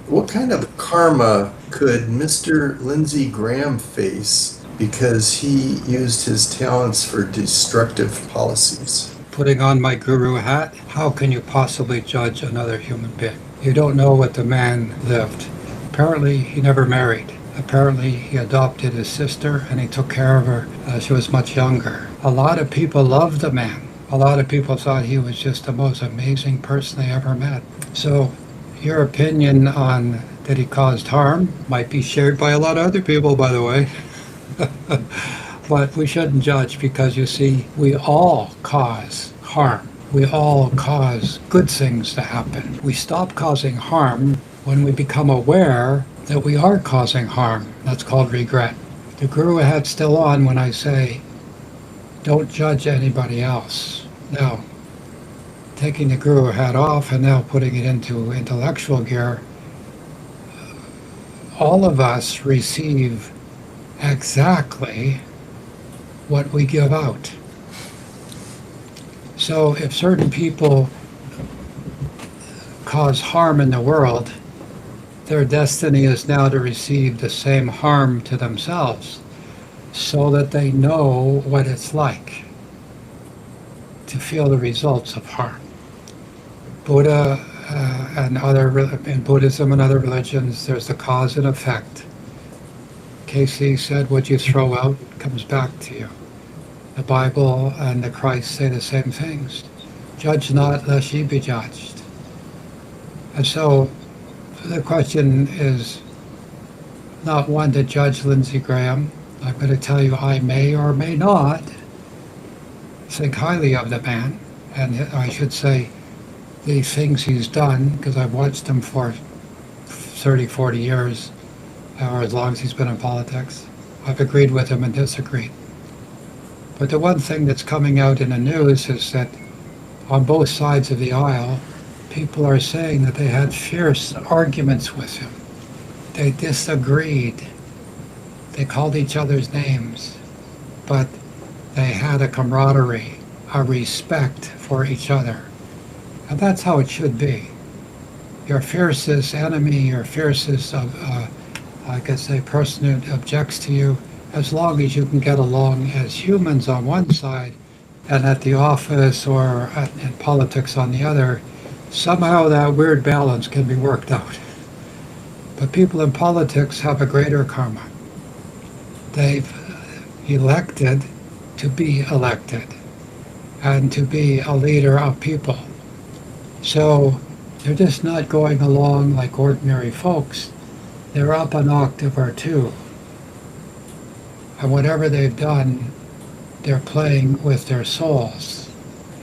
What kind of karma could Mr. Lindsey Graham face because he used his talents for destructive policies? Putting on my guru hat, how can you possibly judge another human being? You don't know what the man lived. Apparently, he never married. Apparently, he adopted his sister and he took care of her as she was much younger. A lot of people loved the man. A lot of people thought he was just the most amazing person they ever met. So, your opinion on that he caused harm might be shared by a lot of other people, by the way. But we shouldn't judge because, you see, we all cause harm. We all cause good things to happen. We stop causing harm when we become aware that we are causing harm. That's called regret. The guru hat's still on when I say, don't judge anybody else. Now, taking the guru hat off and now putting it into intellectual gear, all of us receive exactly what we give out. So if certain people cause harm in the world, their destiny is now to receive the same harm to themselves so that they know what it's like to feel the results of harm. Buddha in Buddhism and other religions, there's the cause and effect. Casey said, what you throw out comes back to you. The Bible and the Christ say the same things. Judge not, lest ye be judged. And so the question is not one to judge Lindsey Graham. I'm going to tell you I may or may not think highly of the man. And I should say the things he's done, because I've watched him for 30, 40 years, or as long as he's been in politics. I've agreed with him and disagreed. But the one thing that's coming out in the news is that on both sides of the aisle, people are saying that they had fierce arguments with him. They disagreed. They called each other's names, but they had a camaraderie, a respect for each other. And that's how it should be. Your fiercest enemy, your fiercest person who objects to you, as long as you can get along as humans on one side and at the office or in politics on the other, somehow that weird balance can be worked out. But people in politics have a greater karma. They've elected to be elected and to be a leader of people. So they're just not going along like ordinary folks. They're up an octave or two. And whatever they've done, they're playing with their souls.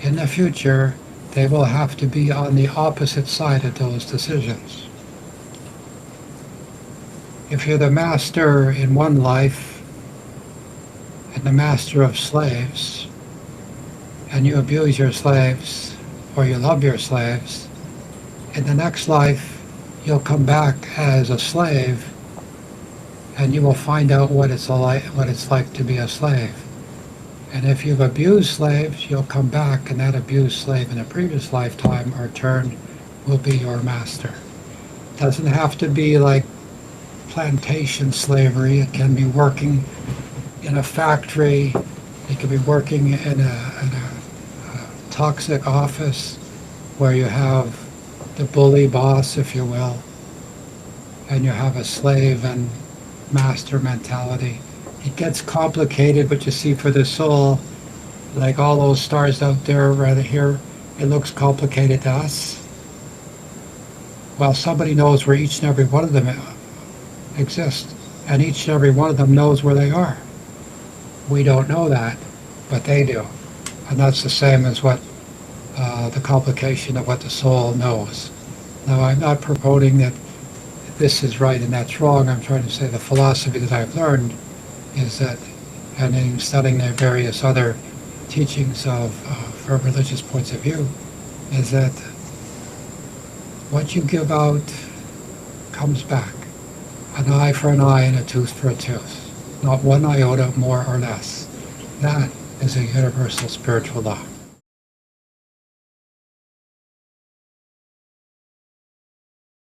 In the future, they will have to be on the opposite side of those decisions. If you're the master in one life and the master of slaves, and you abuse your slaves or you love your slaves, in the next life you'll come back as a slave and you will find out what it's like to be a slave. And if you've abused slaves, you'll come back and that abused slave in a previous lifetime or turn will be your master. It doesn't have to be like plantation slavery. It can be working in a factory. It can be working in a toxic office where you have the bully boss, if you will, and you have a slave and master mentality. It gets complicated, but you see, for the soul, like all those stars out there right here, it looks complicated to us. Well, somebody knows where each and every one of them exist, and each and every one of them knows where they are. We don't know that, but they do. And that's the same as what the complication of what the soul knows. Now, I'm not promoting that this is right and that's wrong. I'm trying to say the philosophy that I've learned is that, and in studying the various other teachings of from religious points of view, is that what you give out comes back. An eye for an eye and a tooth for a tooth. Not one iota more or less. That is a universal spiritual law.